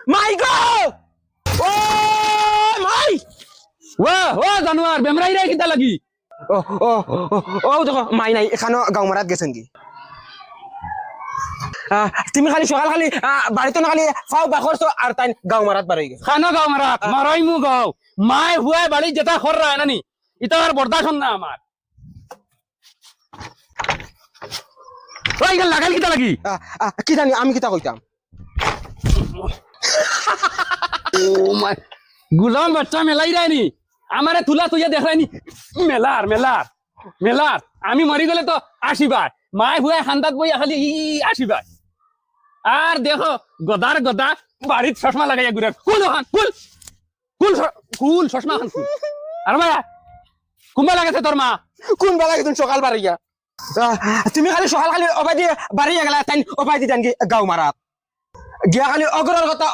মাই গো ও মাই ও জানোয়ার বেমরাই রে কিতা লাগি ও ও ও দেখো মাই নাই এখানো গাঁও মারাত গেছেন কি তুমি খালি সকাল খালি বাড়িতে না খালি ফাও বাখরছো আর তাই গাঁও মারাত বার হয়ে গেছে খানো গাও মারাত মারাই মু গাও মায় হুয়াই বাড়ি যেটা খররা নানি ইটা আর বরদাশত না আমার ওই গেল লাগাল কিতা লাগি কি জানি আমি কিতা কইতাম ও মাই গুলাম বাচ্চা মেলাই রানি আমারে তুলা তুইয়া দেখাইনি মেলার মেলার মেলার আমি মরি গেলে তো আসিবার মায় হুয়াই খান্দাত বইয়া খালি আসিবার আর দেখো গদার গদা বাড়িত চশমা লাগাইয়া ঘুরে কুল ওখান কুল কুল কুল চশমা খান কুল আর ভাইয়া কুম্বা লাগাছে তোর মা কোন বেলা তুমি সকাল বাড়িয়া তুমি খালি সকাল খালি অবাই দিয়ে বাড়িয়া গেলা তাই অবাই দিতেন কি গাঁও মারাত গিয়া খালি অগরের কথা